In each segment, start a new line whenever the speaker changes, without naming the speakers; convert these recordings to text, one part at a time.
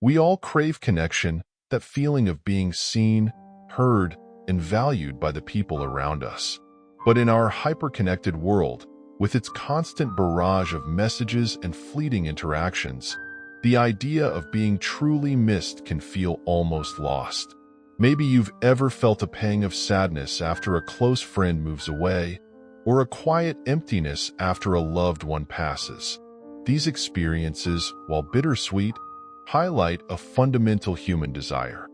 We all crave connection, that feeling of being seen, heard, and valued by the people around us. But in our hyper-connected world, with its constant barrage of messages and fleeting interactions, the idea of being truly missed can feel almost lost. Maybe you've ever felt a pang of sadness after a close friend moves away, or a quiet emptiness after a loved one passes. These experiences, while bittersweet, highlight a fundamental human desire: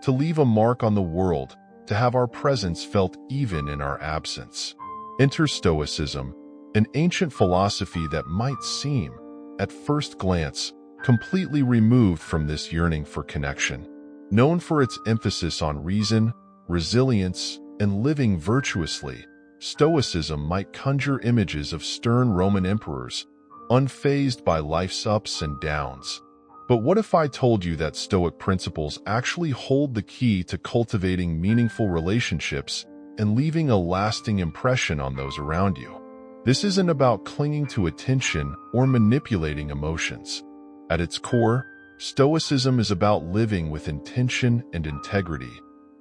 to leave a mark on the world, to have our presence felt even in our absence. Enter Stoicism, an ancient philosophy that might seem, at first glance, completely removed from this yearning for connection. Known for its emphasis on reason, resilience, and living virtuously, Stoicism might conjure images of stern Roman emperors, unfazed by life's ups and downs. But what if I told you that Stoic principles actually hold the key to cultivating meaningful relationships and leaving a lasting impression on those around you? This isn't about clinging to attention or manipulating emotions. At its core, Stoicism is about living with intention and integrity,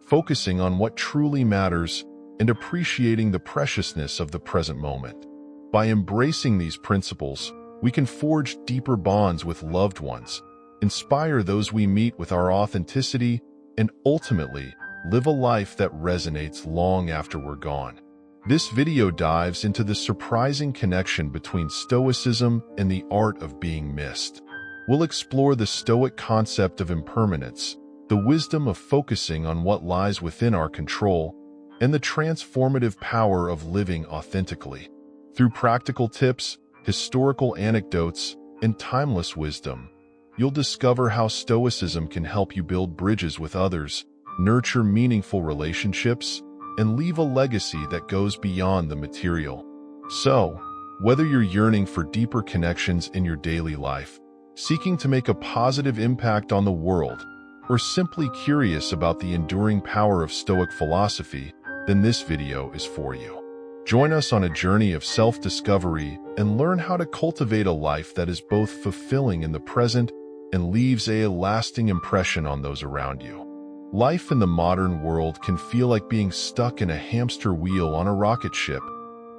focusing on what truly matters and appreciating the preciousness of the present moment. By embracing these principles, we can forge deeper bonds with loved ones, inspire those we meet with our authenticity, and ultimately live a life that resonates long after we're gone. This video dives into the surprising connection between Stoicism and the art of being missed. We'll explore the Stoic concept of impermanence, the wisdom of focusing on what lies within our control, and the transformative power of living authentically. Through practical tips, historical anecdotes, and timeless wisdom, you'll discover how Stoicism can help you build bridges with others, nurture meaningful relationships, and leave a legacy that goes beyond the material. So, whether you're yearning for deeper connections in your daily life, seeking to make a positive impact on the world, or simply curious about the enduring power of Stoic philosophy, then this video is for you. Join us on a journey of self-discovery and learn how to cultivate a life that is both fulfilling in the present and leaves a lasting impression on those around you. Life in the modern world can feel like being stuck in a hamster wheel on a rocket ship,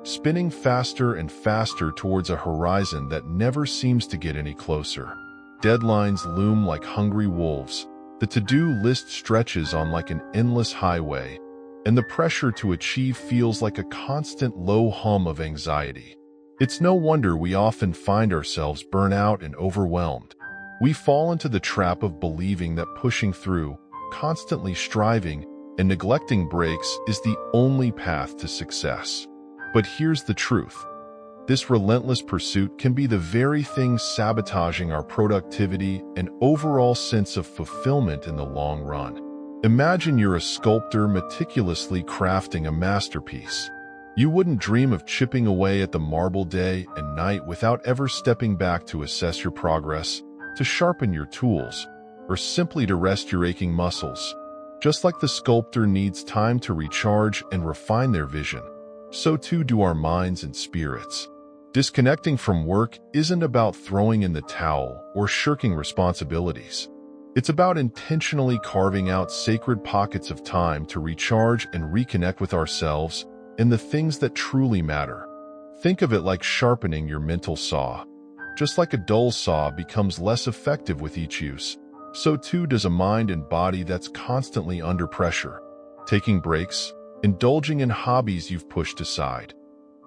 spinning faster and faster towards a horizon that never seems to get any closer. Deadlines loom like hungry wolves, the to-do list stretches on like an endless highway, and the pressure to achieve feels like a constant low hum of anxiety. It's no wonder we often find ourselves burnt out and overwhelmed. We fall into the trap of believing that pushing through, constantly striving, and neglecting breaks is the only path to success. But here's the truth. This relentless pursuit can be the very thing sabotaging our productivity and overall sense of fulfillment in the long run. Imagine you're a sculptor meticulously crafting a masterpiece. You wouldn't dream of chipping away at the marble day and night without ever stepping back to assess your progress, to sharpen your tools, or simply to rest your aching muscles. Just like the sculptor needs time to recharge and refine their vision, so too do our minds and spirits. Disconnecting from work isn't about throwing in the towel or shirking responsibilities. It's about intentionally carving out sacred pockets of time to recharge and reconnect with ourselves and the things that truly matter. Think of it like sharpening your mental saw. Just like a dull saw becomes less effective with each use, so too does a mind and body that's constantly under pressure. Taking breaks, indulging in hobbies you've pushed aside,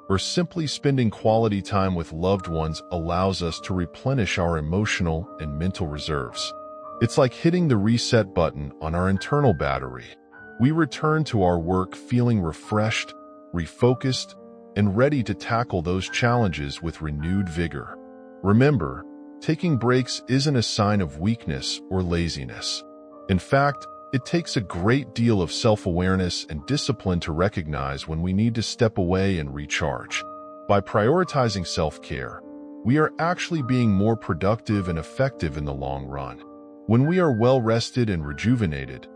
or simply spending quality time with loved ones allows us to replenish our emotional and mental reserves. It's like hitting the reset button on our internal battery. We return to our work feeling refreshed, refocused, and ready to tackle those challenges with renewed vigor. Remember, taking breaks isn't a sign of weakness or laziness. In fact, it takes a great deal of self-awareness and discipline to recognize when we need to step away and recharge. By prioritizing self-care, we are actually being more productive and effective in the long run. When we are well-rested and rejuvenated,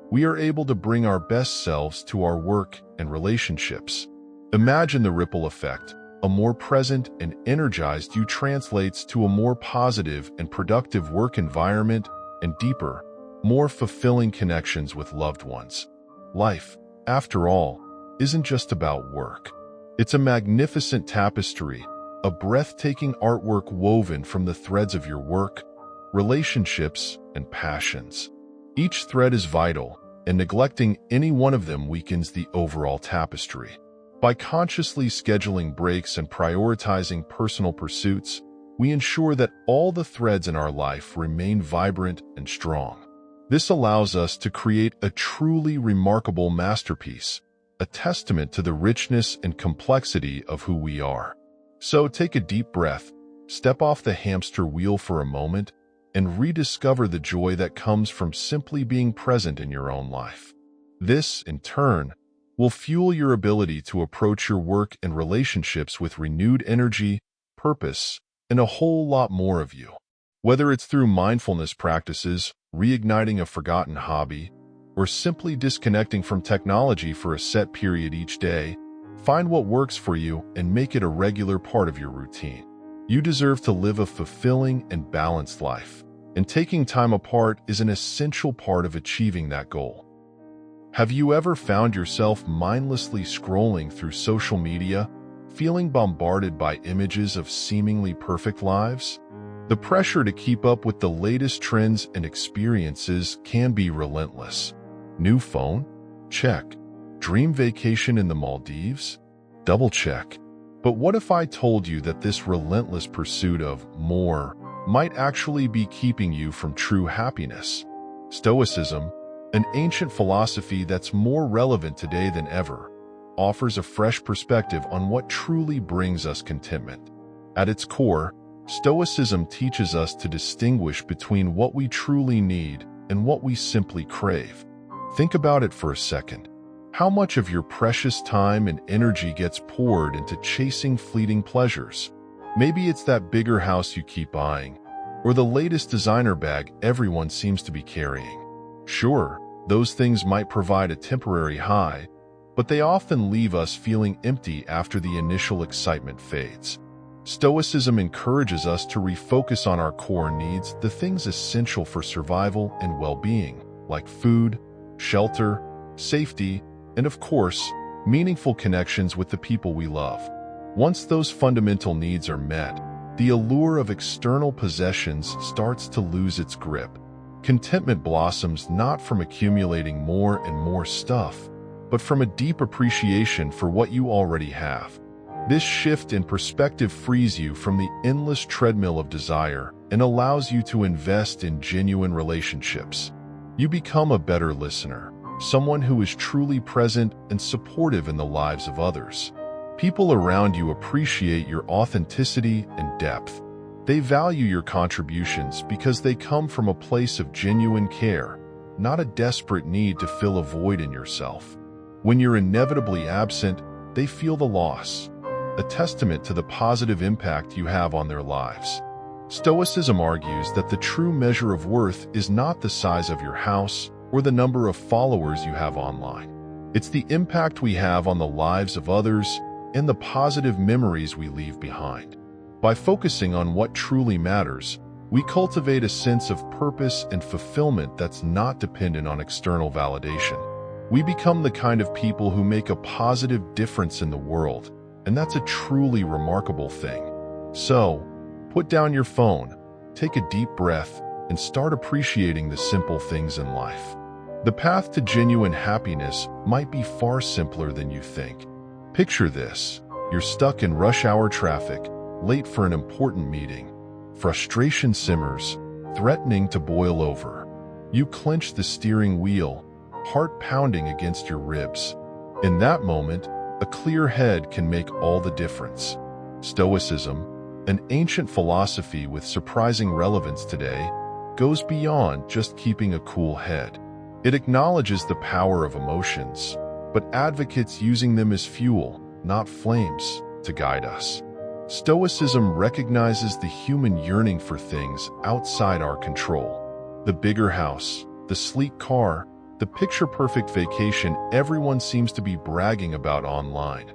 we are able to bring our best selves to our work and relationships. Imagine the ripple effect. A more present and energized you translates to a more positive and productive work environment, and deeper, more fulfilling connections with loved ones. Life, after all, isn't just about work. It's a magnificent tapestry, a breathtaking artwork woven from the threads of your work, relationships, and passions. Each thread is vital, and neglecting any one of them weakens the overall tapestry. By consciously scheduling breaks and prioritizing personal pursuits, we ensure that all the threads in our life remain vibrant and strong. This allows us to create a truly remarkable masterpiece, a testament to the richness and complexity of who we are. So take a deep breath, step off the hamster wheel for a moment, and rediscover the joy that comes from simply being present in your own life. This, in turn, will fuel your ability to approach your work and relationships with renewed energy, purpose, and a whole lot more of you. Whether it's through mindfulness practices, reigniting a forgotten hobby, or simply disconnecting from technology for a set period each day, find what works for you and make it a regular part of your routine. You deserve to live a fulfilling and balanced life, and taking time apart is an essential part of achieving that goal. Have you ever found yourself mindlessly scrolling through social media, feeling bombarded by images of seemingly perfect lives? The pressure to keep up with the latest trends and experiences can be relentless. New phone? Check. Dream vacation in the Maldives? Double check. But what if I told you that this relentless pursuit of more might actually be keeping you from true happiness? Stoicism, an ancient philosophy that's more relevant today than ever, offers a fresh perspective on what truly brings us contentment. At its core, Stoicism teaches us to distinguish between what we truly need and what we simply crave. Think about it for a second. How much of your precious time and energy gets poured into chasing fleeting pleasures? Maybe it's that bigger house you keep eyeing, or the latest designer bag everyone seems to be carrying. Sure, those things might provide a temporary high, but they often leave us feeling empty after the initial excitement fades. Stoicism encourages us to refocus on our core needs, the things essential for survival and well-being, like food, shelter, safety, and of course, meaningful connections with the people we love. Once those fundamental needs are met, the allure of external possessions starts to lose its grip. Contentment blossoms not from accumulating more and more stuff, but from a deep appreciation for what you already have. This shift in perspective frees you from the endless treadmill of desire and allows you to invest in genuine relationships. You become a better listener, someone who is truly present and supportive in the lives of others. People around you appreciate your authenticity and depth. They value your contributions because they come from a place of genuine care, not a desperate need to fill a void in yourself. When you're inevitably absent, they feel the loss, a testament to the positive impact you have on their lives. Stoicism argues that the true measure of worth is not the size of your house or the number of followers you have online. It's the impact we have on the lives of others and the positive memories we leave behind. By focusing on what truly matters, we cultivate a sense of purpose and fulfillment that's not dependent on external validation. We become the kind of people who make a positive difference in the world, and that's a truly remarkable thing. So, put down your phone, take a deep breath, and start appreciating the simple things in life. The path to genuine happiness might be far simpler than you think. Picture this: you're stuck in rush hour traffic, late for an important meeting. Frustration simmers, threatening to boil over. You clench the steering wheel, heart pounding against your ribs. In that moment, a clear head can make all the difference. Stoicism, an ancient philosophy with surprising relevance today, goes beyond just keeping a cool head. It acknowledges the power of emotions, but advocates using them as fuel, not flames, to guide us. Stoicism recognizes the human yearning for things outside our control. The bigger house, the sleek car, the picture-perfect vacation everyone seems to be bragging about online.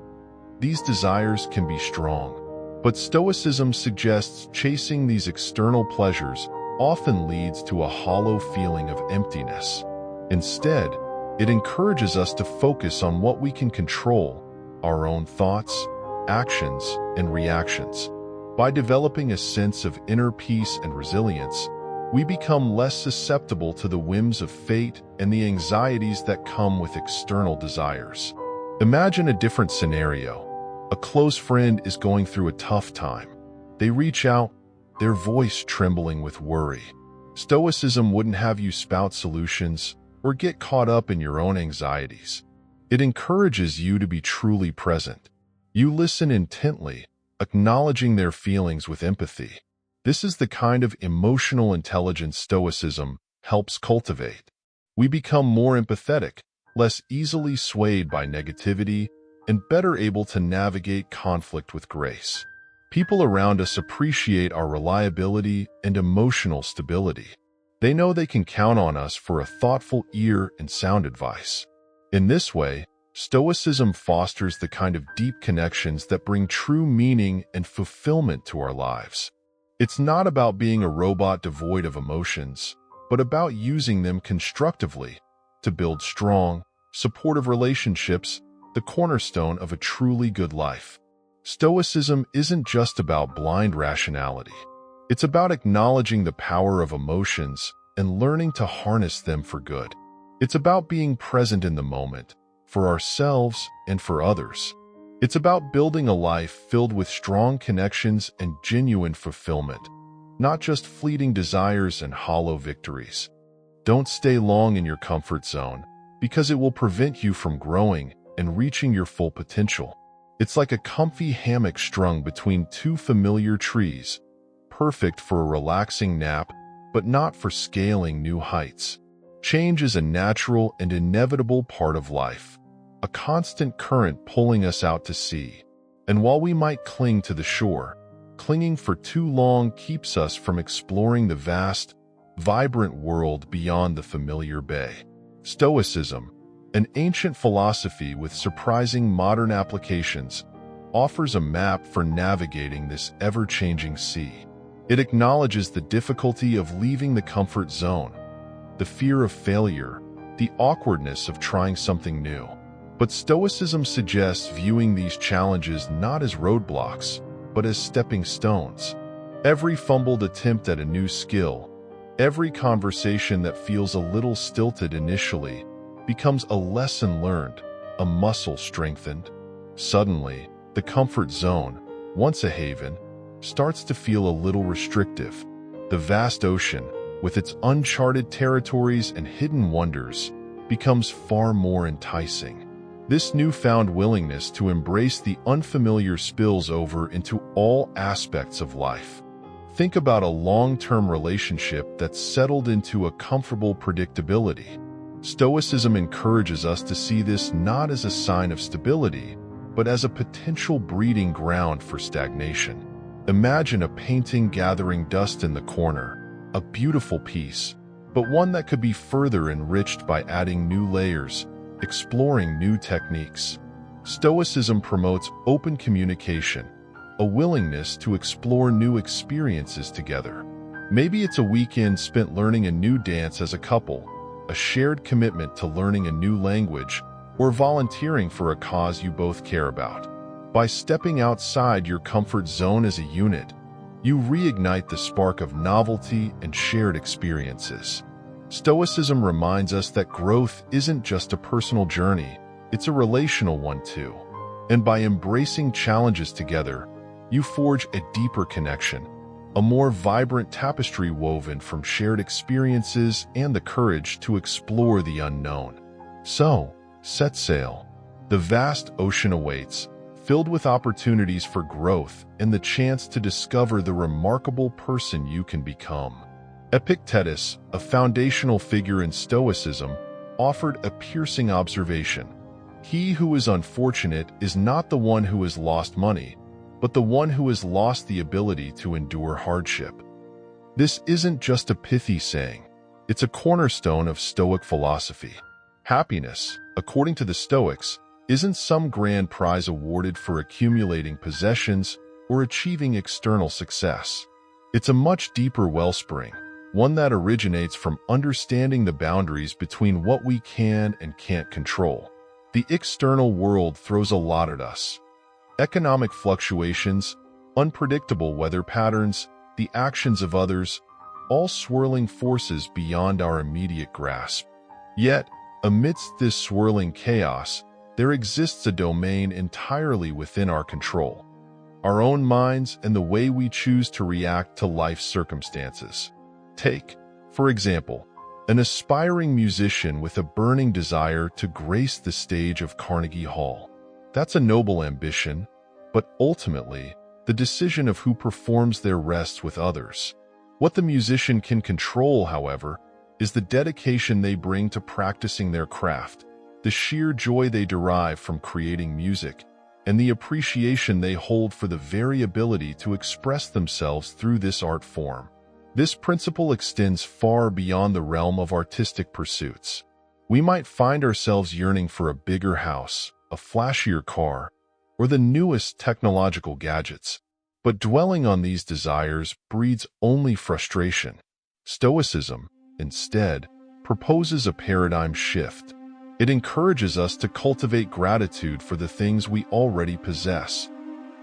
These desires can be strong, but Stoicism suggests chasing these external pleasures often leads to a hollow feeling of emptiness. Instead, it encourages us to focus on what we can control, our own thoughts, actions, and reactions. By developing a sense of inner peace and resilience, we become less susceptible to the whims of fate and the anxieties that come with external desires. Imagine a different scenario. A close friend is going through a tough time. They reach out, their voice trembling with worry. Stoicism wouldn't have you spout solutions or get caught up in your own anxieties. It encourages you to be truly present. You listen intently, acknowledging their feelings with empathy. This is the kind of emotional intelligence Stoicism helps cultivate. We become more empathetic, less easily swayed by negativity, and better able to navigate conflict with grace. People around us appreciate our reliability and emotional stability. They know they can count on us for a thoughtful ear and sound advice. In this way, Stoicism fosters the kind of deep connections that bring true meaning and fulfillment to our lives. It's not about being a robot devoid of emotions, but about using them constructively to build strong, supportive relationships, the cornerstone of a truly good life. Stoicism isn't just about blind rationality. It's about acknowledging the power of emotions and learning to harness them for good. It's about being present in the moment, for ourselves and for others. It's about building a life filled with strong connections and genuine fulfillment, not just fleeting desires and hollow victories. Don't stay long in your comfort zone, because it will prevent you from growing and reaching your full potential. It's like a comfy hammock strung between two familiar trees, perfect for a relaxing nap, but not for scaling new heights. Change is a natural and inevitable part of life, a constant current pulling us out to sea. And while we might cling to the shore, clinging for too long keeps us from exploring the vast, vibrant world beyond the familiar bay. Stoicism, an ancient philosophy with surprising modern applications, offers a map for navigating this ever-changing sea. It acknowledges the difficulty of leaving the comfort zone, the fear of failure, the awkwardness of trying something new. But Stoicism suggests viewing these challenges not as roadblocks, but as stepping stones. Every fumbled attempt at a new skill, every conversation that feels a little stilted initially, becomes a lesson learned, a muscle strengthened. Suddenly, the comfort zone, once a haven, starts to feel a little restrictive. The vast ocean, with its uncharted territories and hidden wonders, becomes far more enticing. This newfound willingness to embrace the unfamiliar spills over into all aspects of life. Think about a long-term relationship that's settled into a comfortable predictability. Stoicism encourages us to see this not as a sign of stability, but as a potential breeding ground for stagnation. Imagine a painting gathering dust in the corner, a beautiful piece, but one that could be further enriched by adding new layers, exploring new techniques. Stoicism promotes open communication, a willingness to explore new experiences together. Maybe it's a weekend spent learning a new dance as a couple, a shared commitment to learning a new language, or volunteering for a cause you both care about. By stepping outside your comfort zone as a unit, you reignite the spark of novelty and shared experiences. Stoicism reminds us that growth isn't just a personal journey, it's a relational one too. And by embracing challenges together, you forge a deeper connection, a more vibrant tapestry woven from shared experiences and the courage to explore the unknown. So, set sail. The vast ocean awaits, filled with opportunities for growth and the chance to discover the remarkable person you can become. Epictetus, a foundational figure in Stoicism, offered a piercing observation. He who is unfortunate is not the one who has lost money, but the one who has lost the ability to endure hardship. This isn't just a pithy saying. It's a cornerstone of Stoic philosophy. Happiness, according to the Stoics, isn't some grand prize awarded for accumulating possessions or achieving external success. It's a much deeper wellspring, one that originates from understanding the boundaries between what we can and can't control. The external world throws a lot at us. Economic fluctuations, unpredictable weather patterns, the actions of others, all swirling forces beyond our immediate grasp. Yet, amidst this swirling chaos, there exists a domain entirely within our control. Our own minds and the way we choose to react to life's circumstances. Take, for example, an aspiring musician with a burning desire to grace the stage of Carnegie Hall. That's a noble ambition, but ultimately, the decision of who performs there rests with others. What the musician can control, however, is the dedication they bring to practicing their craft, the sheer joy they derive from creating music, and the appreciation they hold for the very ability to express themselves through this art form. This principle extends far beyond the realm of artistic pursuits. We might find ourselves yearning for a bigger house, a flashier car, or the newest technological gadgets, but dwelling on these desires breeds only frustration. Stoicism, instead, proposes a paradigm shift. It encourages us to cultivate gratitude for the things we already possess.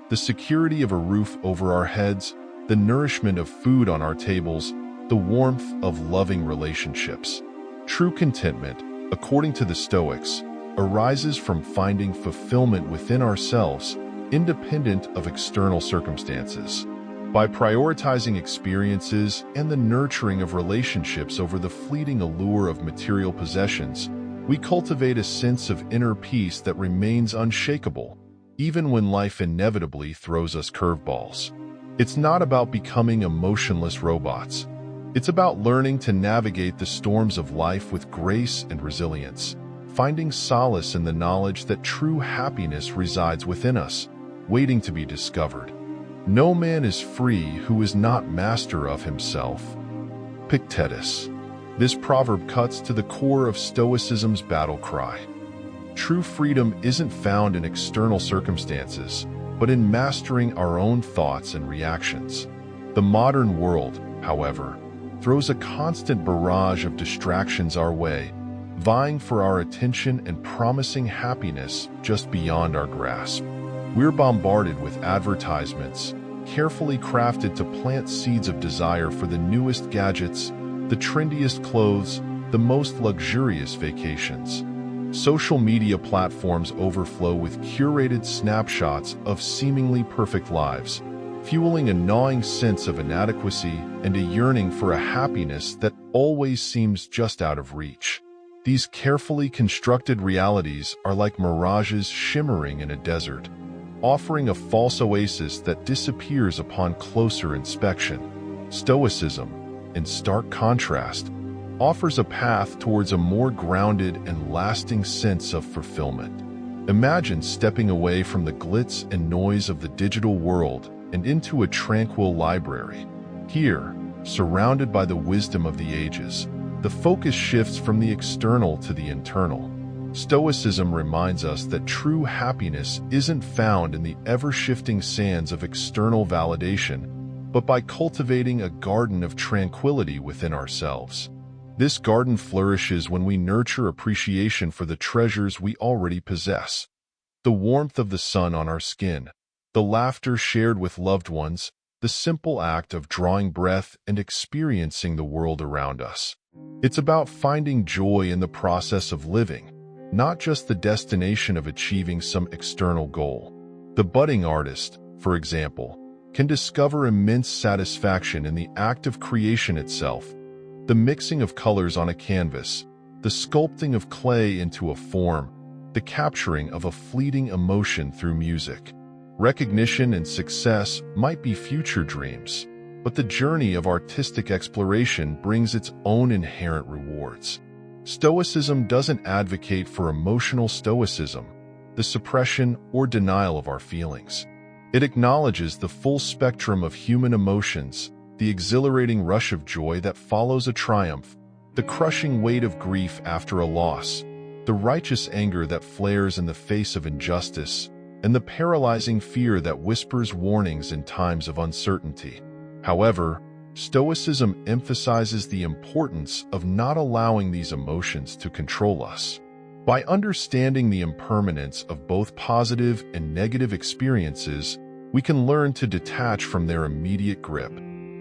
The security of a roof over our heads, the nourishment of food on our tables, the warmth of loving relationships. True contentment, according to the Stoics, arises from finding fulfillment within ourselves, independent of external circumstances. By prioritizing experiences and the nurturing of relationships over the fleeting allure of material possessions, we cultivate a sense of inner peace that remains unshakable, even when life inevitably throws us curveballs. It's not about becoming emotionless robots. It's about learning to navigate the storms of life with grace and resilience, finding solace in the knowledge that true happiness resides within us, waiting to be discovered. No man is free who is not master of himself. Epictetus. This proverb cuts to the core of Stoicism's battle cry. True freedom isn't found in external circumstances, but in mastering our own thoughts and reactions. The modern world, however, throws a constant barrage of distractions our way, vying for our attention and promising happiness just beyond our grasp. We're bombarded with advertisements, carefully crafted to plant seeds of desire for the newest gadgets, the trendiest clothes, the most luxurious vacations. Social media platforms overflow with curated snapshots of seemingly perfect lives, fueling a gnawing sense of inadequacy and a yearning for a happiness that always seems just out of reach. These carefully constructed realities are like mirages shimmering in a desert, offering a false oasis that disappears upon closer inspection. Stoicism, in stark contrast, offers a path towards a more grounded and lasting sense of fulfillment. Imagine stepping away from the glitz and noise of the digital world and into a tranquil library. Here, surrounded by the wisdom of the ages, the focus shifts from the external to the internal. Stoicism reminds us that true happiness isn't found in the ever-shifting sands of external validation, but by cultivating a garden of tranquility within ourselves. This garden flourishes when we nurture appreciation for the treasures we already possess. The warmth of the sun on our skin, the laughter shared with loved ones, the simple act of drawing breath and experiencing the world around us. It's about finding joy in the process of living, not just the destination of achieving some external goal. The budding artist, for example, can discover immense satisfaction in the act of creation itself. The mixing of colors on a canvas, the sculpting of clay into a form, the capturing of a fleeting emotion through music. Recognition and success might be future dreams, but the journey of artistic exploration brings its own inherent rewards. Stoicism doesn't advocate for emotional stoicism, the suppression or denial of our feelings. It acknowledges the full spectrum of human emotions, the exhilarating rush of joy that follows a triumph, the crushing weight of grief after a loss, the righteous anger that flares in the face of injustice, and the paralyzing fear that whispers warnings in times of uncertainty. However, Stoicism emphasizes the importance of not allowing these emotions to control us. By understanding the impermanence of both positive and negative experiences, we can learn to detach from their immediate grip.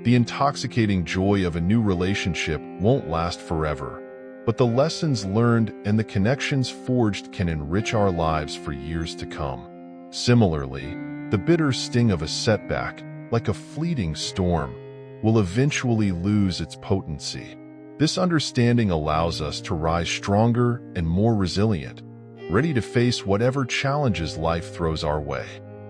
The intoxicating joy of a new relationship won't last forever, but the lessons learned and the connections forged can enrich our lives for years to come. Similarly, the bitter sting of a setback, like a fleeting storm, will eventually lose its potency. This understanding allows us to rise stronger and more resilient, ready to face whatever challenges life throws our way.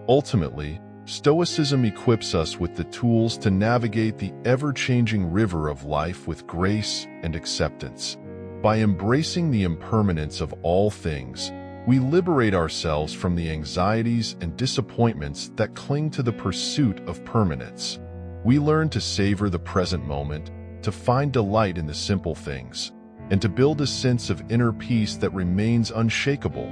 Ultimately, Stoicism equips us with the tools to navigate the ever-changing river of life with grace and acceptance. By embracing the impermanence of all things, we liberate ourselves from the anxieties and disappointments that cling to the pursuit of permanence. We learn to savor the present moment, to find delight in the simple things, and to build a sense of inner peace that remains unshakable,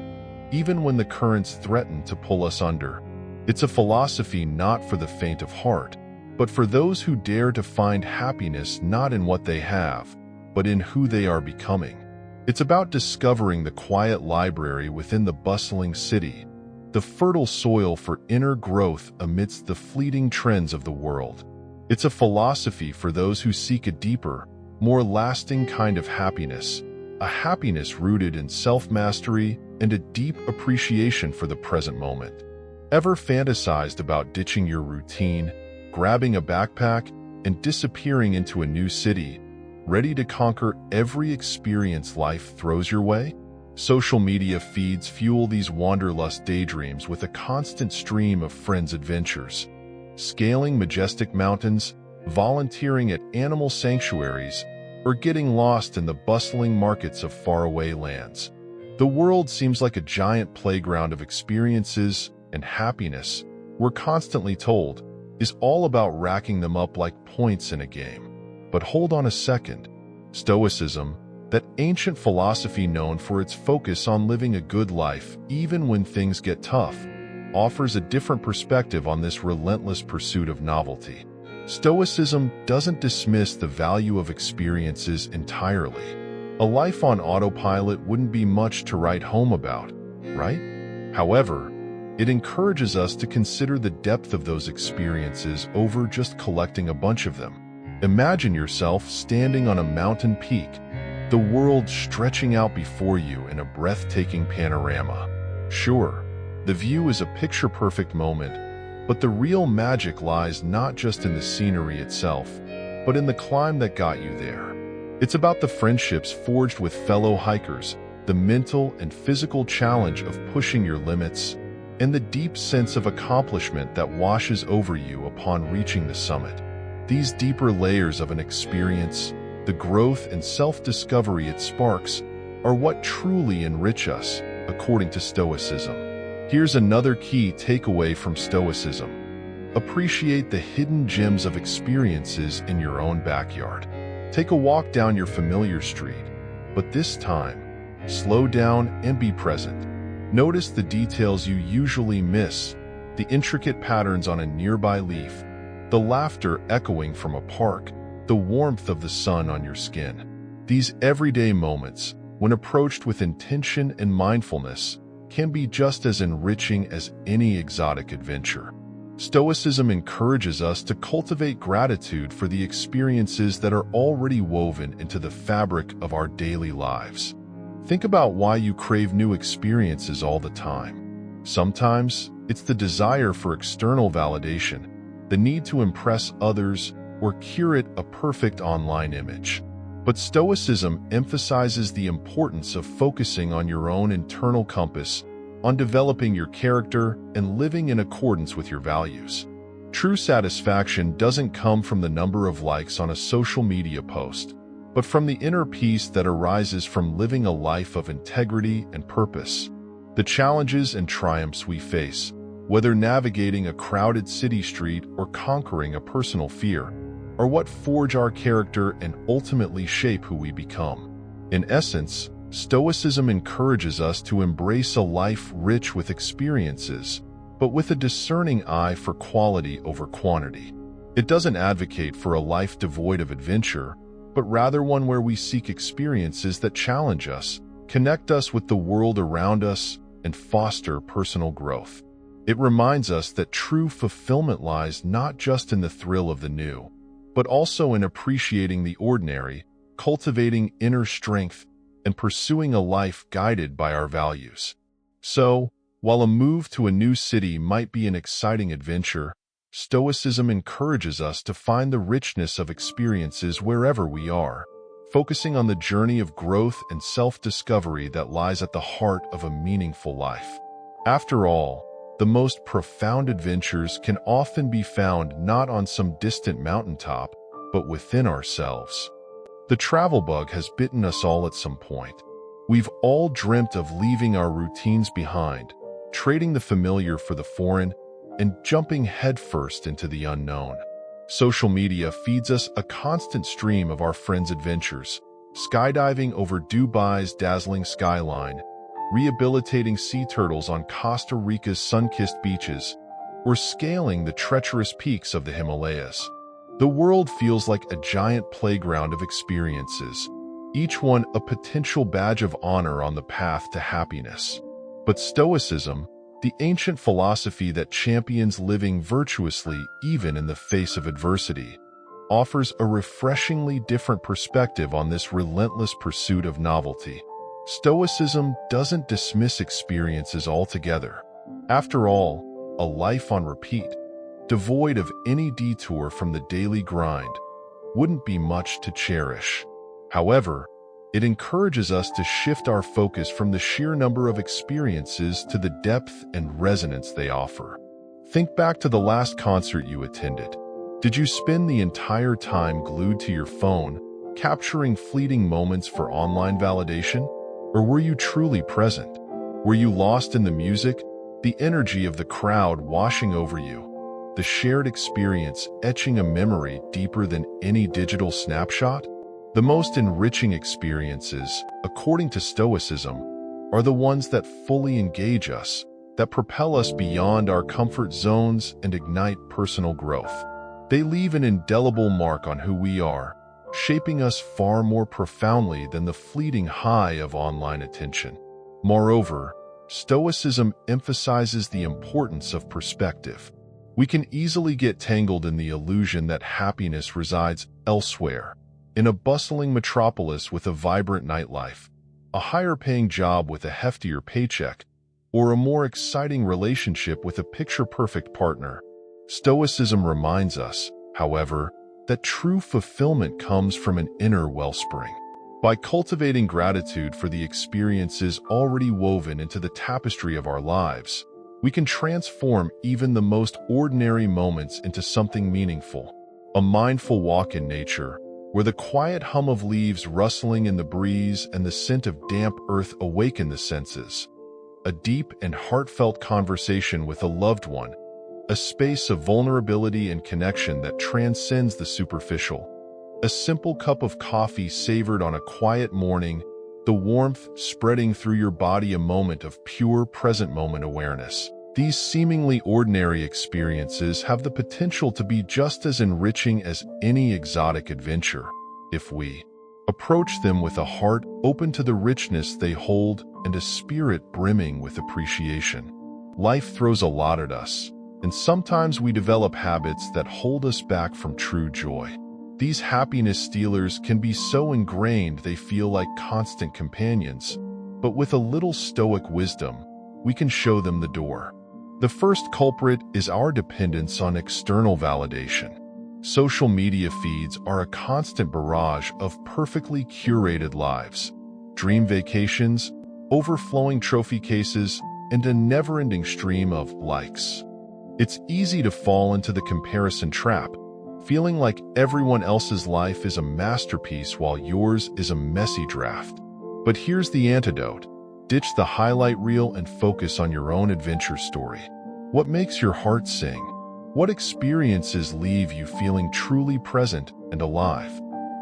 even when the currents threaten to pull us under. It's a philosophy not for the faint of heart, but for those who dare to find happiness not in what they have, but in who they are becoming. It's about discovering the quiet library within the bustling city, the fertile soil for inner growth amidst the fleeting trends of the world. It's a philosophy for those who seek a deeper, more lasting kind of happiness, a happiness rooted in self-mastery and a deep appreciation for the present moment. Ever fantasized about ditching your routine, grabbing a backpack, and disappearing into a new city, ready to conquer every experience life throws your way? Social media feeds fuel these wanderlust daydreams with a constant stream of friends' adventures. Scaling majestic mountains, volunteering at animal sanctuaries, or getting lost in the bustling markets of faraway lands. The world seems like a giant playground of experiences, and happiness, we're constantly told, is all about racking them up like points in a game. But hold on a second. Stoicism, that ancient philosophy known for its focus on living a good life even when things get tough, offers a different perspective on this relentless pursuit of novelty. Stoicism doesn't dismiss the value of experiences entirely. A life on autopilot wouldn't be much to write home about, right? However, it encourages us to consider the depth of those experiences over just collecting a bunch of them. Imagine yourself standing on a mountain peak, the world stretching out before you in a breathtaking panorama. Sure, the view is a picture-perfect moment, but the real magic lies not just in the scenery itself, but in the climb that got you there. It's about the friendships forged with fellow hikers, the mental and physical challenge of pushing your limits, and the deep sense of accomplishment that washes over you upon reaching the summit. These deeper layers of an experience, the growth and self-discovery it sparks, are what truly enrich us, according to Stoicism. Here's another key takeaway from Stoicism. Appreciate the hidden gems of experiences in your own backyard. Take a walk down your familiar street, but this time, slow down and be present. Notice the details you usually miss, the intricate patterns on a nearby leaf, the laughter echoing from a park, the warmth of the sun on your skin. These everyday moments, when approached with intention and mindfulness, can be just as enriching as any exotic adventure. Stoicism encourages us to cultivate gratitude for the experiences that are already woven into the fabric of our daily lives. Think about why you crave new experiences all the time. Sometimes, it's the desire for external validation, the need to impress others, or curate a perfect online image. But Stoicism emphasizes the importance of focusing on your own internal compass, on developing your character and living in accordance with your values. True satisfaction doesn't come from the number of likes on a social media post, but from the inner peace that arises from living a life of integrity and purpose. The challenges and triumphs we face, whether navigating a crowded city street or conquering a personal fear, are what forge our character and ultimately shape who we become. In essence, Stoicism encourages us to embrace a life rich with experiences, but with a discerning eye for quality over quantity. It doesn't advocate for a life devoid of adventure, but rather one where we seek experiences that challenge us, connect us with the world around us, and foster personal growth. It reminds us that true fulfillment lies not just in the thrill of the new, but also in appreciating the ordinary, cultivating inner strength, and pursuing a life guided by our values. So, while a move to a new city might be an exciting adventure, Stoicism encourages us to find the richness of experiences wherever we are, focusing on the journey of growth and self-discovery that lies at the heart of a meaningful life. After all, the most profound adventures can often be found not on some distant mountaintop, but within ourselves. The travel bug has bitten us all at some point. We've all dreamt of leaving our routines behind, trading the familiar for the foreign, and jumping headfirst into the unknown. Social media feeds us a constant stream of our friends' adventures, skydiving over Dubai's dazzling skyline, rehabilitating sea turtles on Costa Rica's sun-kissed beaches, or scaling the treacherous peaks of the Himalayas. The world feels like a giant playground of experiences, each one a potential badge of honor on the path to happiness. But Stoicism, the ancient philosophy that champions living virtuously even in the face of adversity, offers a refreshingly different perspective on this relentless pursuit of novelty. Stoicism doesn't dismiss experiences altogether. After all, a life on repeat, devoid of any detour from the daily grind, wouldn't be much to cherish. However, it encourages us to shift our focus from the sheer number of experiences to the depth and resonance they offer. Think back to the last concert you attended. Did you spend the entire time glued to your phone, capturing fleeting moments for online validation? Or were you truly present? Were you lost in the music, the energy of the crowd washing over you, the shared experience etching a memory deeper than any digital snapshot? The most enriching experiences, according to Stoicism, are the ones that fully engage us, that propel us beyond our comfort zones and ignite personal growth. They leave an indelible mark on who we are, shaping us far more profoundly than the fleeting high of online attention. Moreover, Stoicism emphasizes the importance of perspective. We can easily get tangled in the illusion that happiness resides elsewhere, in a bustling metropolis with a vibrant nightlife, a higher-paying job with a heftier paycheck, or a more exciting relationship with a picture-perfect partner. Stoicism reminds us, however, that true fulfillment comes from an inner wellspring. By cultivating gratitude for the experiences already woven into the tapestry of our lives, we can transform even the most ordinary moments into something meaningful. A mindful walk in nature, where the quiet hum of leaves rustling in the breeze and the scent of damp earth awaken the senses. A deep and heartfelt conversation with a loved one, a space of vulnerability and connection that transcends the superficial. A simple cup of coffee savored on a quiet morning, the warmth spreading through your body, a moment of pure present-moment awareness. These seemingly ordinary experiences have the potential to be just as enriching as any exotic adventure, if we approach them with a heart open to the richness they hold and a spirit brimming with appreciation. Life throws a lot at us, and sometimes we develop habits that hold us back from true joy. These happiness stealers can be so ingrained they feel like constant companions, but with a little Stoic wisdom, we can show them the door. The first culprit is our dependence on external validation. Social media feeds are a constant barrage of perfectly curated lives, dream vacations, overflowing trophy cases, and a never-ending stream of likes. It's easy to fall into the comparison trap, feeling like everyone else's life is a masterpiece while yours is a messy draft. But here's the antidote. Ditch the highlight reel and focus on your own adventure story. What makes your heart sing? What experiences leave you feeling truly present and alive?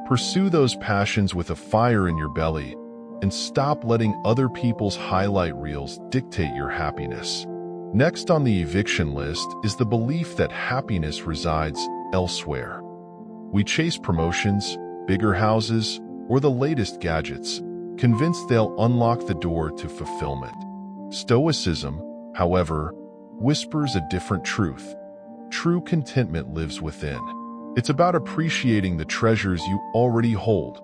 Pursue those passions with a fire in your belly, and stop letting other people's highlight reels dictate your happiness. Next on the eviction list is the belief that happiness resides elsewhere. We chase promotions, bigger houses, or the latest gadgets, convinced they'll unlock the door to fulfillment. Stoicism, however, whispers a different truth. True contentment lives within. It's about appreciating the treasures you already hold,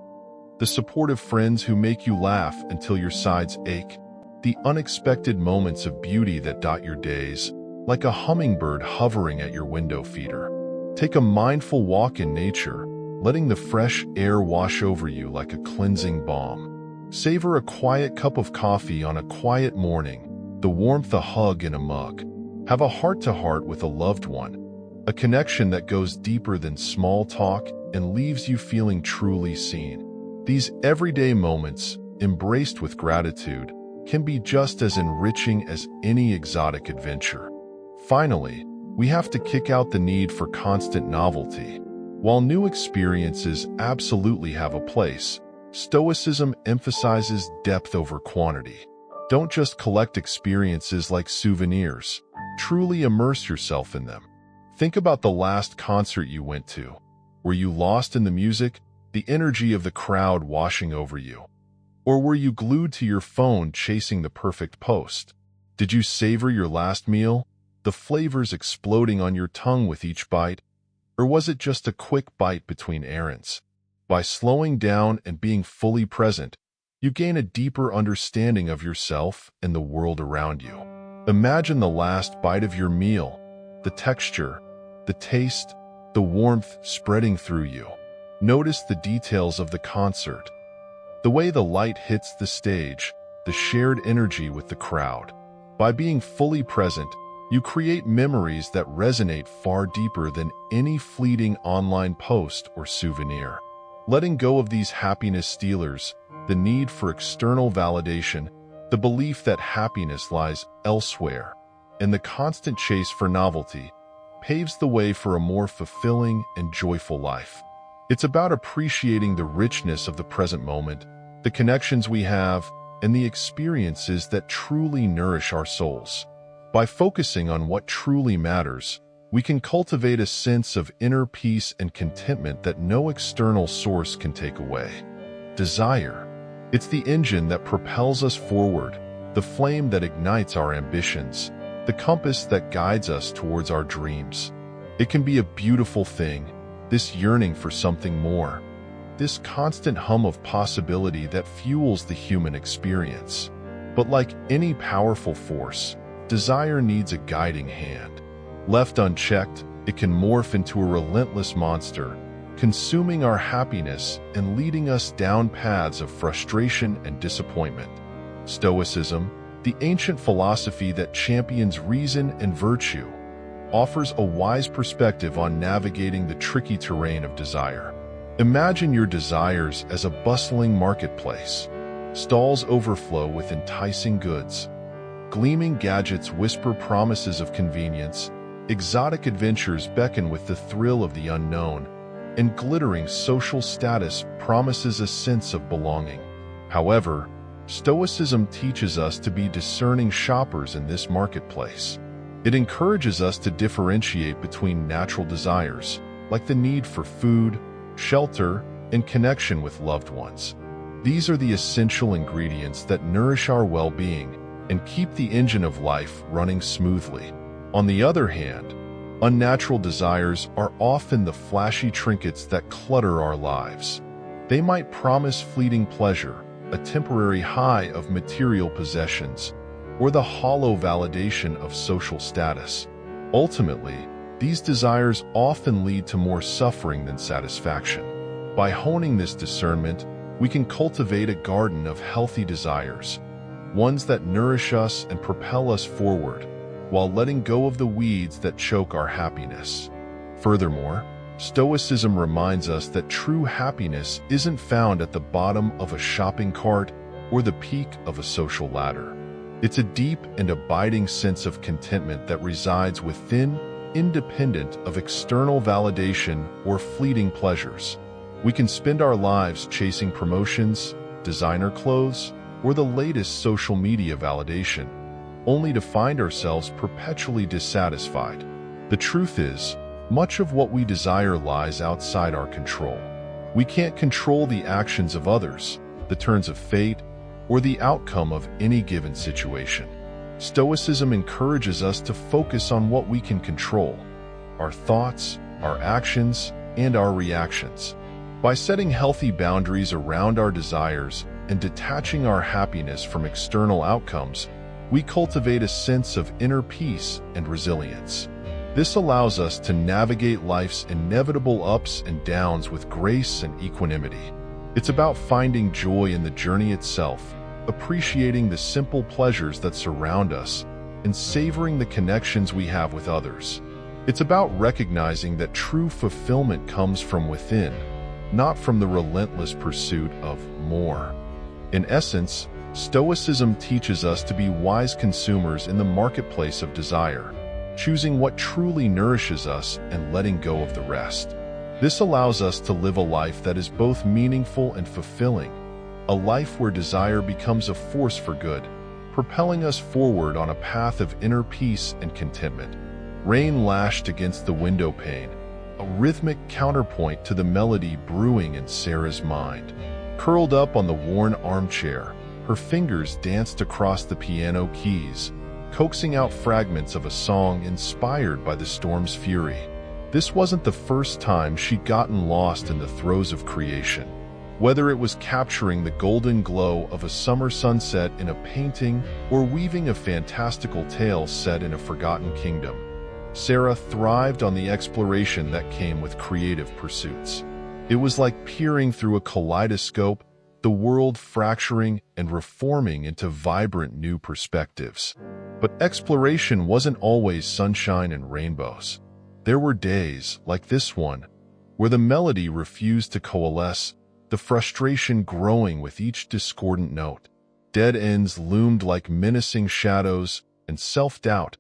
the supportive friends who make you laugh until your sides ache, the unexpected moments of beauty that dot your days, like a hummingbird hovering at your window feeder. Take a mindful walk in nature, letting the fresh air wash over you like a cleansing balm. Savor a quiet cup of coffee on a quiet morning, the warmth a hug in a mug. Have a heart-to-heart with a loved one, a connection that goes deeper than small talk and leaves you feeling truly seen. These everyday moments, embraced with gratitude, can be just as enriching as any exotic adventure. Finally, we have to kick out the need for constant novelty. While new experiences absolutely have a place, Stoicism emphasizes depth over quantity. Don't just collect experiences like souvenirs. Truly immerse yourself in them. Think about the last concert you went to. Were you lost in the music, the energy of the crowd washing over you? Or were you glued to your phone chasing the perfect post? Did you savor your last meal, the flavors exploding on your tongue with each bite? Or was it just a quick bite between errands? By slowing down and being fully present, you gain a deeper understanding of yourself and the world around you. Imagine the last bite of your meal, the texture, the taste, the warmth spreading through you. Notice the details of the concert, the way the light hits the stage, the shared energy with the crowd. By being fully present, you create memories that resonate far deeper than any fleeting online post or souvenir. Letting go of these happiness stealers, the need for external validation, the belief that happiness lies elsewhere, and the constant chase for novelty, paves the way for a more fulfilling and joyful life. It's about appreciating the richness of the present moment, the connections we have, and the experiences that truly nourish our souls. By focusing on what truly matters, we can cultivate a sense of inner peace and contentment that no external source can take away. Desire. It's the engine that propels us forward, the flame that ignites our ambitions, the compass that guides us towards our dreams. It can be a beautiful thing, this yearning for something more, this constant hum of possibility that fuels the human experience. But like any powerful force, desire needs a guiding hand. Left unchecked, it can morph into a relentless monster, consuming our happiness and leading us down paths of frustration and disappointment. Stoicism, the ancient philosophy that champions reason and virtue, offers a wise perspective on navigating the tricky terrain of desire. Imagine your desires as a bustling marketplace. Stalls overflow with enticing goods. Gleaming gadgets whisper promises of convenience. Exotic adventures beckon with the thrill of the unknown, and glittering social status promises a sense of belonging. However, Stoicism teaches us to be discerning shoppers in this marketplace. It encourages us to differentiate between natural desires, like the need for food, shelter, and connection with loved ones. These are the essential ingredients that nourish our well-being and keep the engine of life running smoothly. On the other hand, unnatural desires are often the flashy trinkets that clutter our lives. They might promise fleeting pleasure, a temporary high of material possessions, or the hollow validation of social status. Ultimately, these desires often lead to more suffering than satisfaction. By honing this discernment, we can cultivate a garden of healthy desires, ones that nourish us and propel us forward, while letting go of the weeds that choke our happiness. Furthermore, Stoicism reminds us that true happiness isn't found at the bottom of a shopping cart or the peak of a social ladder. It's a deep and abiding sense of contentment that resides within, independent of external validation or fleeting pleasures. We can spend our lives chasing promotions, designer clothes, or the latest social media validation, only to find ourselves perpetually dissatisfied. The truth is, Much of what we desire lies outside our control. We can't control the actions of others, the turns of fate, or the outcome of any given situation. Stoicism encourages us to focus on what we can control: our thoughts, our actions, and our reactions. By setting healthy boundaries around our desires and detaching our happiness from external outcomes, we cultivate a sense of inner peace and resilience. This allows us to navigate life's inevitable ups and downs with grace and equanimity. It's about finding joy in the journey itself, appreciating the simple pleasures that surround us, and savoring the connections we have with others. It's about recognizing that true fulfillment comes from within, not from the relentless pursuit of more. In essence, Stoicism teaches us to be wise consumers in the marketplace of desire, choosing what truly nourishes us and letting go of the rest. This allows us to live a life that is both meaningful and fulfilling, a life where desire becomes a force for good, propelling us forward on a path of inner peace and contentment. Rain lashed against the window pane, a rhythmic counterpoint to the melody brewing in Sarah's mind. Curled up on the worn armchair, her fingers danced across the piano keys, coaxing out fragments of a song inspired by the storm's fury. This wasn't the first time she'd gotten lost in the throes of creation. Whether it was capturing the golden glow of a summer sunset in a painting or weaving a fantastical tale set in a forgotten kingdom, Sarah thrived on the exploration that came with creative pursuits. It was like peering through a kaleidoscope, the world fracturing and reforming into vibrant new perspectives. But exploration wasn't always sunshine and rainbows. There were days, like this one, where the melody refused to coalesce, the frustration growing with each discordant note. Dead ends loomed like menacing shadows, and self-doubt,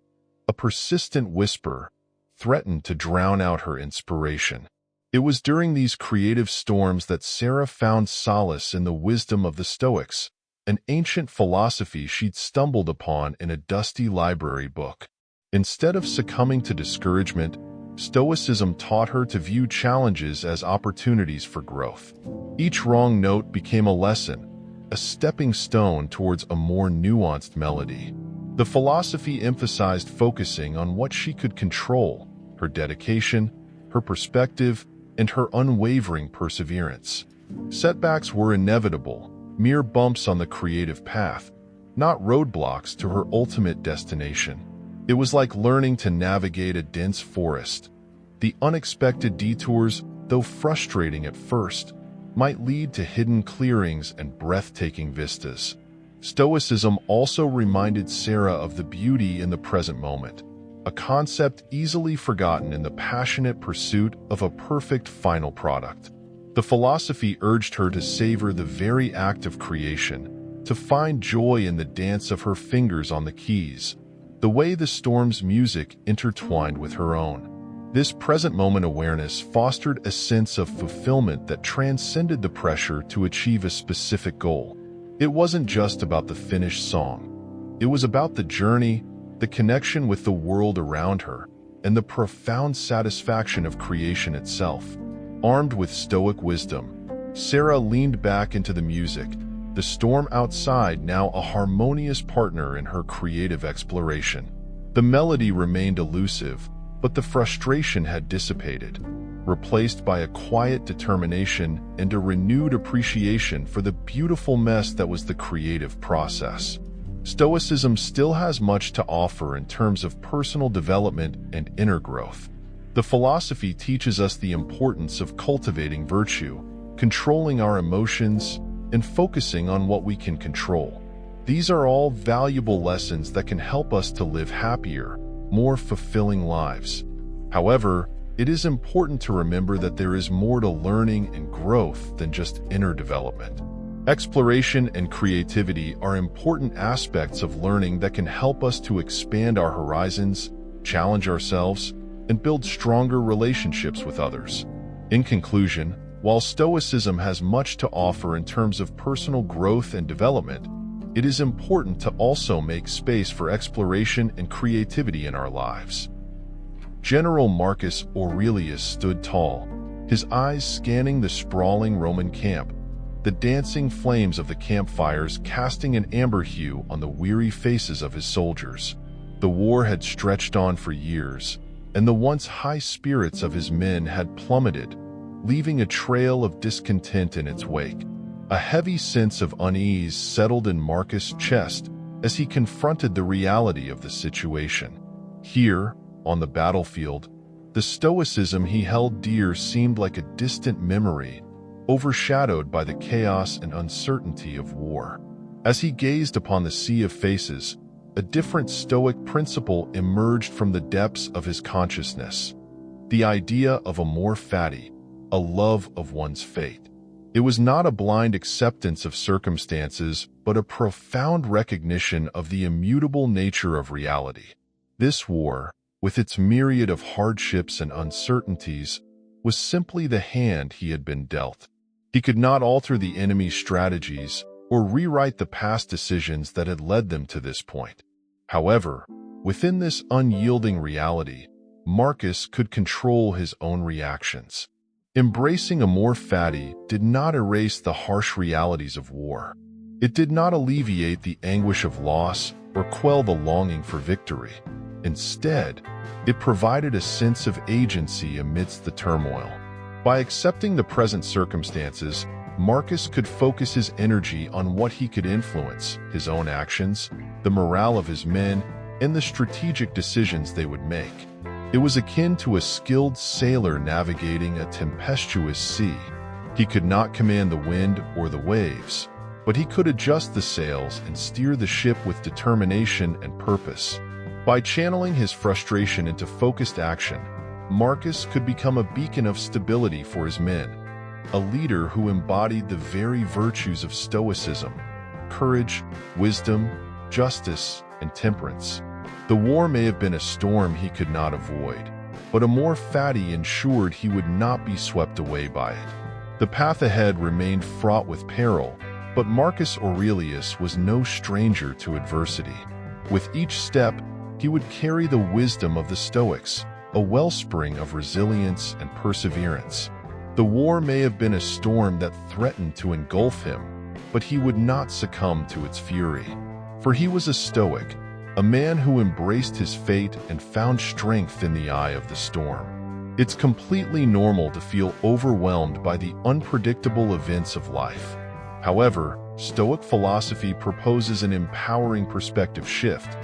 a persistent whisper, threatened to drown out her inspiration. It was during these creative storms that Sarah found solace in the wisdom of the Stoics, an ancient philosophy she'd stumbled upon in a dusty library book. Instead of succumbing to discouragement, Stoicism taught her to view challenges as opportunities for growth. Each wrong note became a lesson, a stepping stone towards a more nuanced melody. The philosophy emphasized focusing on what she could control: her dedication, her perspective, and her unwavering perseverance. Setbacks were inevitable, mere bumps on the creative path, not roadblocks to her ultimate destination. It was like learning to navigate a dense forest. The unexpected detours, though frustrating at first, might lead to hidden clearings and breathtaking vistas. Stoicism also reminded Sarah of the beauty in the present moment, a concept easily forgotten in the passionate pursuit of a perfect final product. The philosophy urged her to savor the very act of creation, to find joy in the dance of her fingers on the keys, the way the storm's music intertwined with her own. This present moment awareness fostered a sense of fulfillment that transcended the pressure to achieve a specific goal. It wasn't just about the finished song. It was about the journey, the connection with the world around her, and the profound satisfaction of creation itself. Armed with Stoic wisdom, Sarah leaned back into the music, the storm outside now a harmonious partner in her creative exploration. The melody remained elusive, but the frustration had dissipated, replaced by a quiet determination and a renewed appreciation for the beautiful mess that was the creative process. Stoicism still has much to offer in terms of personal development and inner growth. The philosophy teaches us the importance of cultivating virtue, controlling our emotions, and focusing on what we can control. These are all valuable lessons that can help us to live happier, more fulfilling lives. However, it is important to remember that there is more to learning and growth than just inner development. Exploration and creativity are important aspects of learning that can help us to expand our horizons, challenge ourselves, and build stronger relationships with others. In conclusion, while Stoicism has much to offer in terms of personal growth and development, it is important to also make space for exploration and creativity in our lives. General Marcus Aurelius stood tall, his eyes scanning the sprawling Roman camp, the dancing flames of the campfires casting an amber hue on the weary faces of his soldiers. The war had stretched on for years, and the once high spirits of his men had plummeted, leaving a trail of discontent in its wake. A heavy sense of unease settled in Marcus' chest as he confronted the reality of the situation. Here, on the battlefield, the stoicism he held dear seemed like a distant memory, overshadowed by the chaos and uncertainty of war. As he gazed upon the sea of faces, a different Stoic principle emerged from the depths of his consciousness: the idea of amor fati, a love of one's fate. It was not a blind acceptance of circumstances, but a profound recognition of the immutable nature of reality. This war, with its myriad of hardships and uncertainties, was simply the hand he had been dealt. He could not alter the enemy's strategies or rewrite the past decisions that had led them to this point. However, within this unyielding reality, Marcus could control his own reactions. Embracing amor fati did not erase the harsh realities of war. It did not alleviate the anguish of loss or quell the longing for victory. Instead, it provided a sense of agency amidst the turmoil. By accepting the present circumstances, Marcus could focus his energy on what he could influence: his own actions, the morale of his men, and the strategic decisions they would make. It was akin to a skilled sailor navigating a tempestuous sea. He could not command the wind or the waves, but he could adjust the sails and steer the ship with determination and purpose. By channeling his frustration into focused action, Marcus could become a beacon of stability for his men, a leader who embodied the very virtues of Stoicism: courage, wisdom, justice, and temperance. The war may have been a storm he could not avoid, but amor fati ensured he would not be swept away by it. The path ahead remained fraught with peril, but Marcus Aurelius was no stranger to adversity. With each step, he would carry the wisdom of the Stoics, a wellspring of resilience and perseverance. The war may have been a storm that threatened to engulf him, but he would not succumb to its fury. For he was a Stoic, a man who embraced his fate and found strength in the eye of the storm. It's completely normal to feel overwhelmed by the unpredictable events of life. However, Stoic philosophy proposes an empowering perspective shift.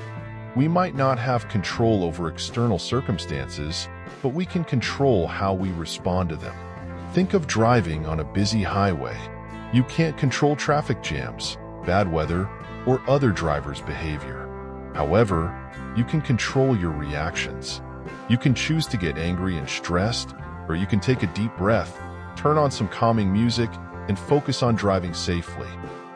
We might not have control over external circumstances, but we can control how we respond to them. Think of driving on a busy highway. You can't control traffic jams, bad weather, or other drivers' behavior. However, you can control your reactions. You can choose to get angry and stressed, or you can take a deep breath, turn on some calming music, and focus on driving safely.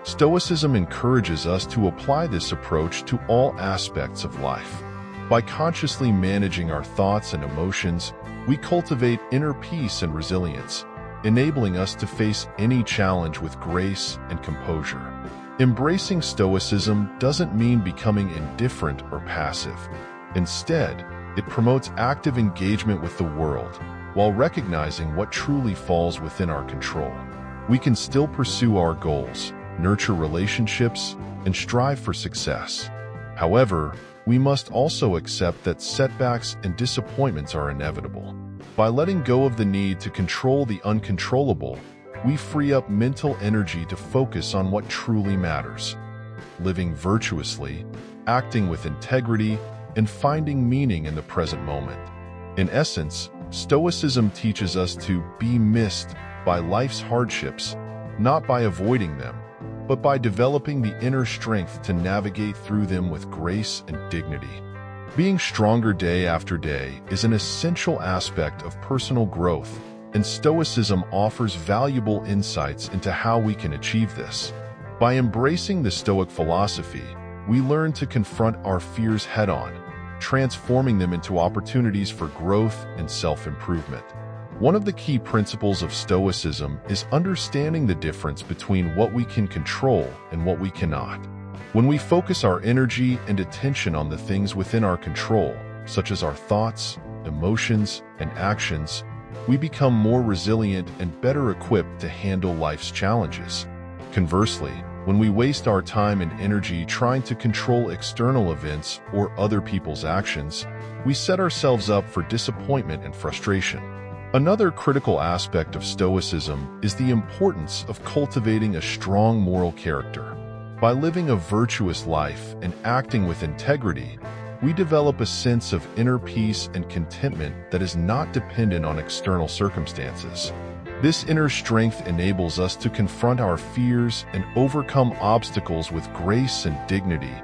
Stoicism encourages us to apply this approach to all aspects of life. By consciously managing our thoughts and emotions, we cultivate inner peace and resilience, enabling us to face any challenge with grace and composure. Embracing Stoicism doesn't mean becoming indifferent or passive. Instead, it promotes active engagement with the world, while recognizing what truly falls within our control. We can still pursue our goals, nurture relationships, and strive for success. However, we must also accept that setbacks and disappointments are inevitable. By letting go of the need to control the uncontrollable, we free up mental energy to focus on what truly matters: living virtuously, acting with integrity, and finding meaning in the present moment. In essence, Stoicism teaches us to be missed by life's hardships, not by avoiding them, but by developing the inner strength to navigate through them with grace and dignity. Being stronger day after day is an essential aspect of personal growth, and Stoicism offers valuable insights into how we can achieve this. By embracing the Stoic philosophy, we learn to confront our fears head-on, transforming them into opportunities for growth and self-improvement. One of the key principles of Stoicism is understanding the difference between what we can control and what we cannot. When we focus our energy and attention on the things within our control, such as our thoughts, emotions, and actions, we become more resilient and better equipped to handle life's challenges. Conversely, when we waste our time and energy trying to control external events or other people's actions, we set ourselves up for disappointment and frustration. Another critical aspect of Stoicism is the importance of cultivating a strong moral character. By living a virtuous life and acting with integrity, we develop a sense of inner peace and contentment that is not dependent on external circumstances. This inner strength enables us to confront our fears and overcome obstacles with grace and dignity,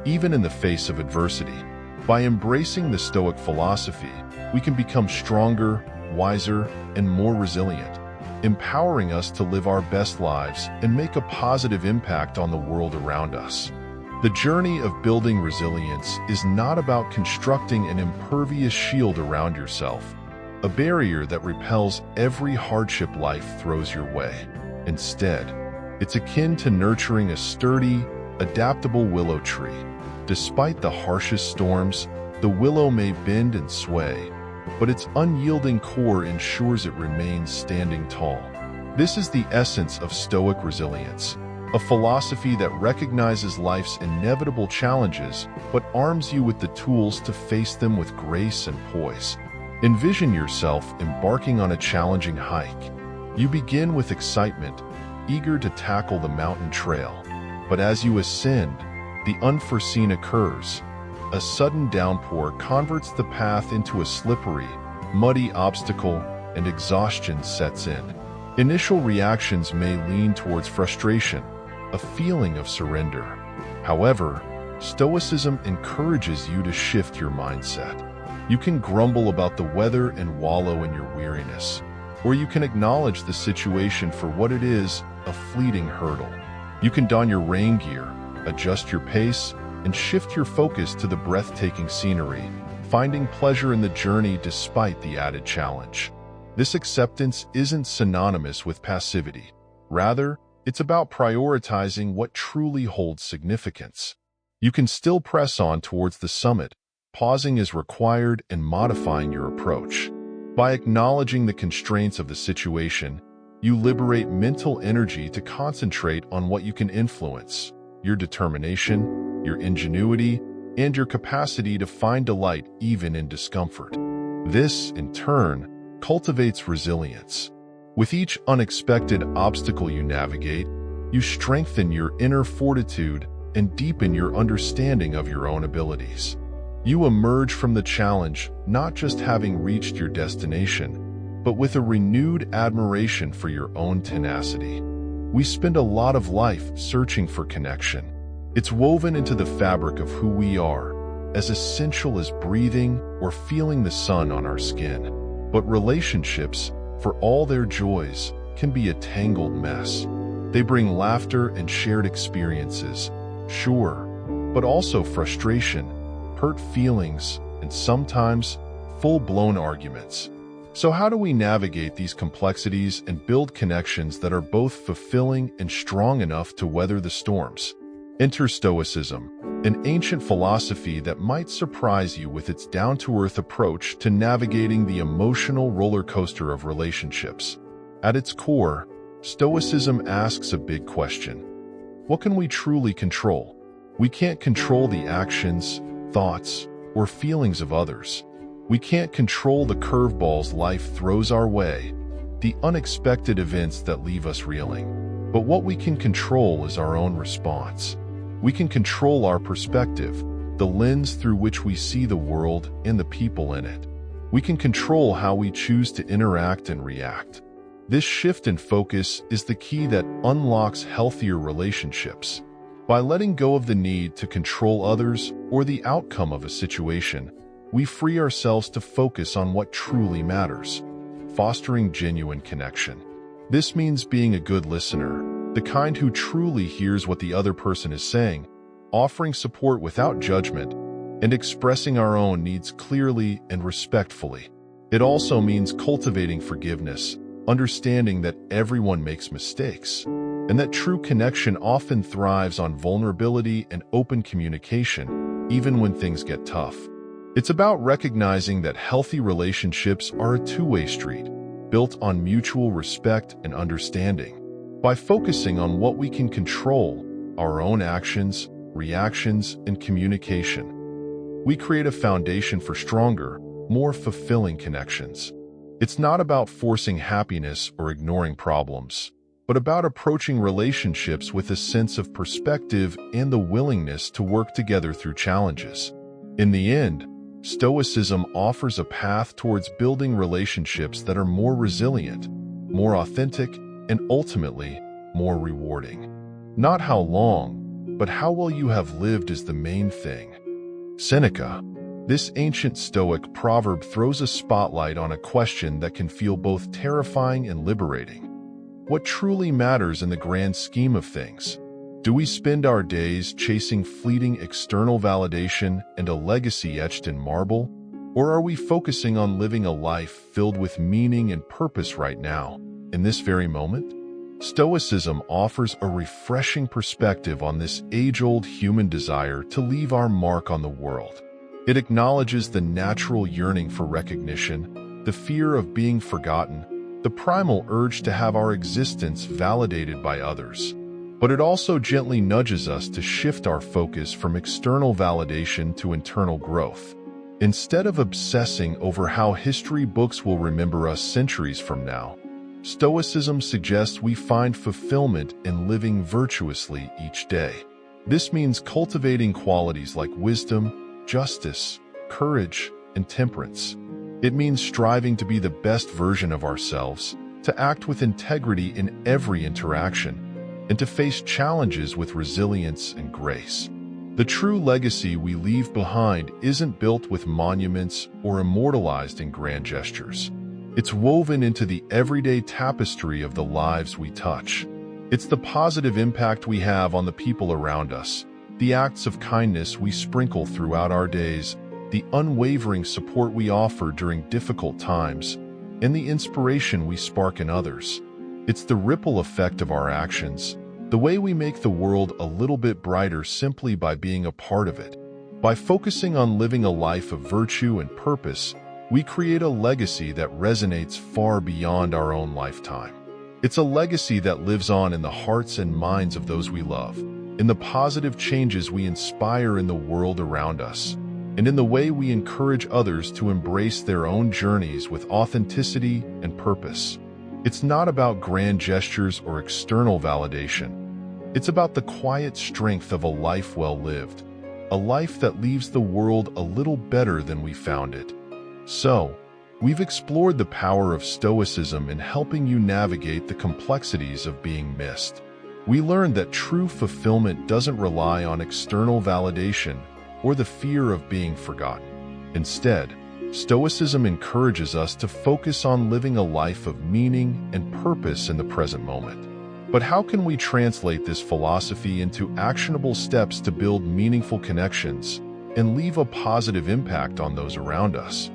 even in the face of adversity. By embracing the Stoic philosophy, we can become stronger, wiser, and more resilient, empowering us to live our best lives and make a positive impact on the world around us. The journey of building resilience is not about constructing an impervious shield around yourself, a barrier that repels every hardship life throws your way. Instead, it's akin to nurturing a sturdy, adaptable willow tree. Despite the harshest storms, the willow may bend and sway, but its unyielding core ensures it remains standing tall. This is the essence of Stoic resilience, a philosophy that recognizes life's inevitable challenges but arms you with the tools to face them with grace and poise. Envision yourself embarking on a challenging hike. You begin with excitement, eager to tackle the mountain trail. But as you ascend, the unforeseen occurs. A sudden downpour converts the path into a slippery, muddy obstacle, and exhaustion sets in. Initial reactions may lean towards frustration, a feeling of surrender. However, Stoicism encourages you to shift your mindset. You can grumble about the weather and wallow in your weariness, or you can acknowledge the situation for what it is, a fleeting hurdle. You can don your rain gear, adjust your pace, and shift your focus to the breathtaking scenery, finding pleasure in the journey despite the added challenge. This acceptance isn't synonymous with passivity. Rather, it's about prioritizing what truly holds significance. You can still press on towards the summit, pausing as required and modifying your approach. By acknowledging the constraints of the situation, you liberate mental energy to concentrate on what you can influence: your determination, your ingenuity, and your capacity to find delight even in discomfort. This, in turn, cultivates resilience. With each unexpected obstacle you navigate, you strengthen your inner fortitude and deepen your understanding of your own abilities. You emerge from the challenge not just having reached your destination, but with a renewed admiration for your own tenacity. We spend a lot of life searching for connection. It's woven into the fabric of who we are, as essential as breathing or feeling the sun on our skin. But relationships, for all their joys, can be a tangled mess. They bring laughter and shared experiences, sure, but also frustration, hurt feelings, and sometimes full-blown arguments. So how do we navigate these complexities and build connections that are both fulfilling and strong enough to weather the storms? Enter Stoicism, an ancient philosophy that might surprise you with its down-to-earth approach to navigating the emotional roller coaster of relationships. At its core, Stoicism asks a big question. What can we truly control? We can't control the actions, thoughts, or feelings of others. We can't control the curveballs life throws our way, the unexpected events that leave us reeling. But what we can control is our own response. We can control our perspective, the lens through which we see the world and the people in it. We can control how we choose to interact and react. This shift in focus is the key that unlocks healthier relationships. By letting go of the need to control others or the outcome of a situation, we free ourselves to focus on what truly matters, fostering genuine connection. This means being a good listener, the kind who truly hears what the other person is saying, offering support without judgment, and expressing our own needs clearly and respectfully. It also means cultivating forgiveness, understanding that everyone makes mistakes, and that true connection often thrives on vulnerability and open communication, even when things get tough. It's about recognizing that healthy relationships are a two-way street, built on mutual respect and understanding. By focusing on what we can control, our own actions, reactions, and communication, we create a foundation for stronger, more fulfilling connections. It's not about forcing happiness or ignoring problems, but about approaching relationships with a sense of perspective and the willingness to work together through challenges. In the end, Stoicism offers a path towards building relationships that are more resilient, more authentic, and ultimately, more rewarding. Not how long, but how well you have lived is the main thing. Seneca. This ancient Stoic proverb throws a spotlight on a question that can feel both terrifying and liberating. What truly matters in the grand scheme of things? Do we spend our days chasing fleeting external validation and a legacy etched in marble? Or are we focusing on living a life filled with meaning and purpose right now, in this very moment? Stoicism offers a refreshing perspective on this age-old human desire to leave our mark on the world. It acknowledges the natural yearning for recognition, the fear of being forgotten, the primal urge to have our existence validated by others. But it also gently nudges us to shift our focus from external validation to internal growth. Instead of obsessing over how history books will remember us centuries from now, Stoicism suggests we find fulfillment in living virtuously each day. This means cultivating qualities like wisdom, justice, courage, and temperance. It means striving to be the best version of ourselves, to act with integrity in every interaction, and to face challenges with resilience and grace. The true legacy we leave behind isn't built with monuments or immortalized in grand gestures. It's woven into the everyday tapestry of the lives we touch. It's the positive impact we have on the people around us, the acts of kindness we sprinkle throughout our days, the unwavering support we offer during difficult times, and the inspiration we spark in others. It's the ripple effect of our actions, the way we make the world a little bit brighter simply by being a part of it. By focusing on living a life of virtue and purpose, we create a legacy that resonates far beyond our own lifetime. It's a legacy that lives on in the hearts and minds of those we love, in the positive changes we inspire in the world around us, and in the way we encourage others to embrace their own journeys with authenticity and purpose. It's not about grand gestures or external validation. It's about the quiet strength of a life well lived, a life that leaves the world a little better than we found it. So, we've explored the power of Stoicism in helping you navigate the complexities of being missed. We learned that true fulfillment doesn't rely on external validation or the fear of being forgotten. Instead, Stoicism encourages us to focus on living a life of meaning and purpose in the present moment. But how can we translate this philosophy into actionable steps to build meaningful connections and leave a positive impact on those around us?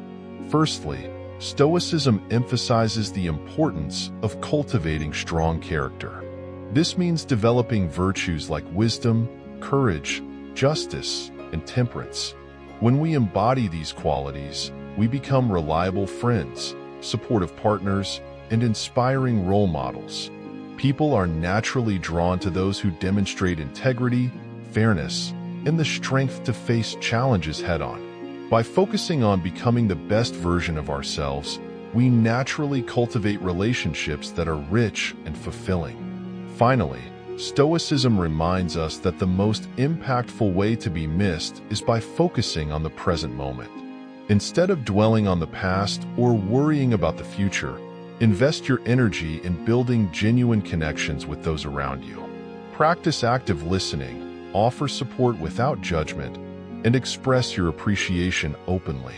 Firstly, Stoicism emphasizes the importance of cultivating strong character. This means developing virtues like wisdom, courage, justice, and temperance. When we embody these qualities, we become reliable friends, supportive partners, and inspiring role models. People are naturally drawn to those who demonstrate integrity, fairness, and the strength to face challenges head-on. By focusing on becoming the best version of ourselves, we naturally cultivate relationships that are rich and fulfilling. Finally, Stoicism reminds us that the most impactful way to be missed is by focusing on the present moment. Instead of dwelling on the past or worrying about the future, invest your energy in building genuine connections with those around you. Practice active listening, offer support without judgment, and express your appreciation openly.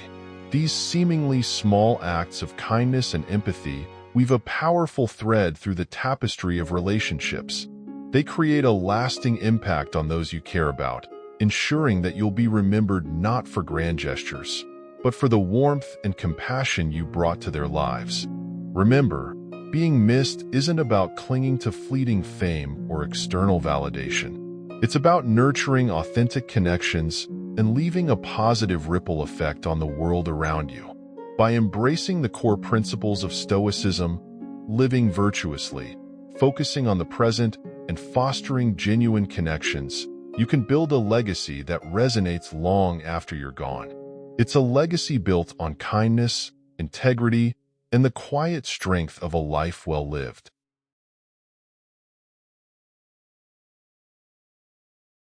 These seemingly small acts of kindness and empathy weave a powerful thread through the tapestry of relationships. They create a lasting impact on those you care about, ensuring that you'll be remembered not for grand gestures, but for the warmth and compassion you brought to their lives. Remember, being missed isn't about clinging to fleeting fame or external validation. It's about nurturing authentic connections, and leaving a positive ripple effect on the world around you. By embracing the core principles of Stoicism, living virtuously, focusing on the present, and fostering genuine connections, you can build a legacy that resonates long after you're gone. It's a legacy built on kindness, integrity, and the quiet strength of a life well lived.